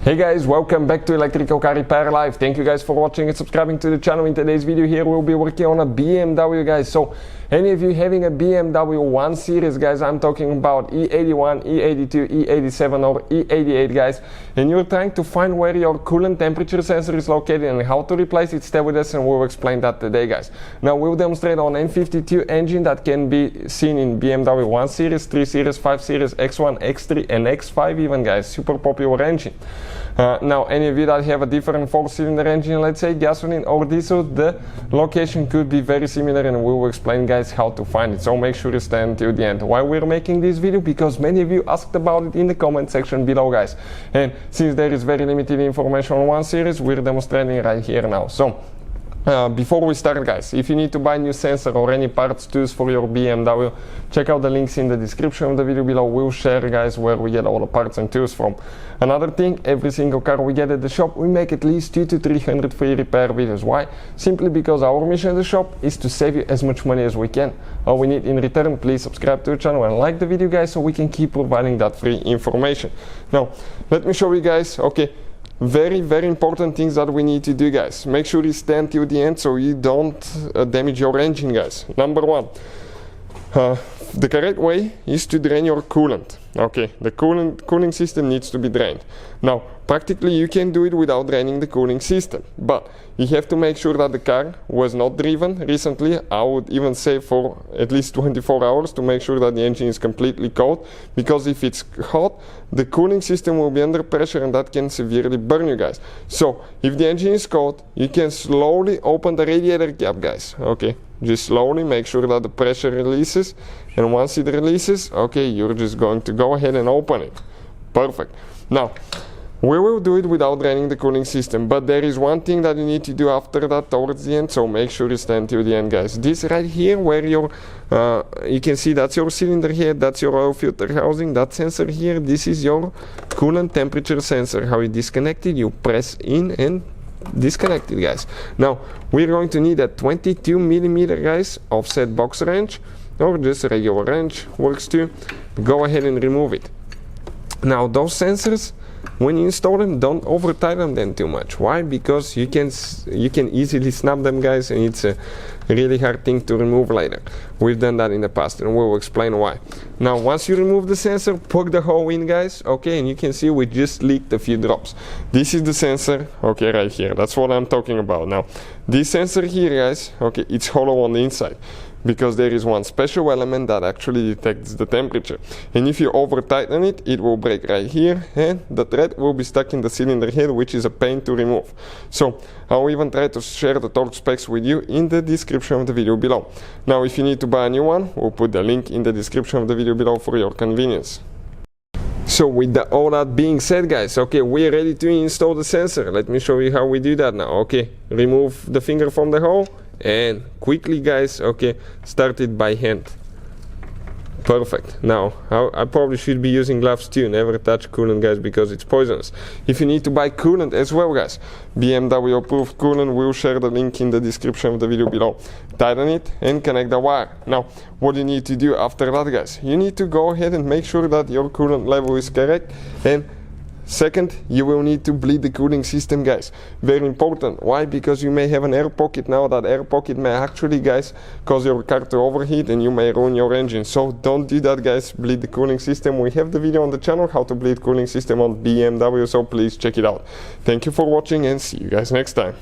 Hey guys, welcome back to Electrical Car Repair Live. Thank you guys for watching and subscribing to the channel. In today's video here we'll be working on a BMW, guys. So any of you having a BMW 1 Series, guys, I'm talking about E81, E82, E87 or E88, guys, and you're trying to find where your coolant temperature sensor is located and how to replace it, stay with us and we'll explain that today, guys. Now we'll demonstrate on N52 engine that can be seen in BMW 1 Series, 3 Series, 5 Series, X1, X3 and X5 even, guys. Super popular engine. Now any of you that have a different 4-cylinder engine, let's say gasoline or diesel, the location could be very similar and we will explain, guys, how to find it. So make sure to stay until the end. Why we're making this video? Because many of you asked about it in the comment section below, guys, and since there is very limited information on 1 Series, we're demonstrating right here now. So before we start, guys, if you need to buy new sensor or any parts tools for your BMW, check out the links in the description of the video below. We'll share, guys, where we get all the parts and tools from. Another thing, every single car we get at the shop, we make at least 200 to 300 free repair videos. Why? Simply because our mission at the shop is to save you as much money as we can. All we need in return, please subscribe to the channel and like the video, guys, so we can keep providing that free information. Now, let me show you guys, okay, very important things that we need to do, guys. Make sure you stay until the end so you don't damage your engine, guys. Number one, the correct way is to drain your coolant. Okay, the cooling system needs to be drained. Now, practically you can do it without draining the cooling system, but you have to make sure that the car was not driven recently. I would even say for at least 24 hours to make sure that the engine is completely cold, because if it's hot, the cooling system will be under pressure and that can severely burn you, guys. So if the engine is cold, you can slowly open the radiator cap, guys. Okay, just slowly make sure that the pressure releases, and once it releases, okay, you're just going to go ahead and open it. Perfect. Now we will do it without draining the cooling system, but there is one thing that you need to do after that towards the end, so make sure you stay until the end, guys. This right here, where your you can see that's your cylinder head, that's your oil filter housing, that sensor here, this is your coolant temperature sensor. How you disconnect it, you press in and disconnect it, guys. Now we're going to need a 22mm, guys, offset box wrench, or just a regular wrench works too. Go ahead and remove it. Now those sensors, when you install them, don't over tighten them too much. Why? Because you can easily snap them, guys, and it's a really hard thing to remove later. We've done that in the past and we'll explain why. Now once you remove the sensor, poke the hole in, guys, okay, and you can see we just leaked a few drops. This is the sensor, okay, right here. That's what I'm talking about. Now this sensor here, guys, okay, it's hollow on the inside, because there is one special element that actually detects the temperature, and if you over tighten it, it will break right here and the thread will be stuck in the cylinder head, which is a pain to remove. So I'll even try to share the torque specs with you in the description of the video below. Now if you need to buy a new one, we'll put the link in the description of the video below for your convenience. So with all that being said, guys, okay, we're ready to install the sensor. Let me show you how we do that now. Okay, remove the finger from the hole and quickly, guys, okay, start it by hand. Perfect. Now I probably should be using gloves too. Never touch coolant, guys, because it's poisonous. If you need to buy coolant as well, guys, BMW approved coolant, we'll share the link in the description of the video below. Tighten it and connect the wire. Now what you need to do after that, guys, you need to go ahead and make sure that your coolant level is correct, and second, you will need to bleed the cooling system, guys. Very important. Why? Because you may have an air pocket. Now that air pocket may actually, guys, cause your car to overheat and you may ruin your engine. So don't do that, guys. Bleed the cooling system. We have the video on the channel how to bleed cooling system on BMW, so please check it out. Thank you for watching and see you guys next time.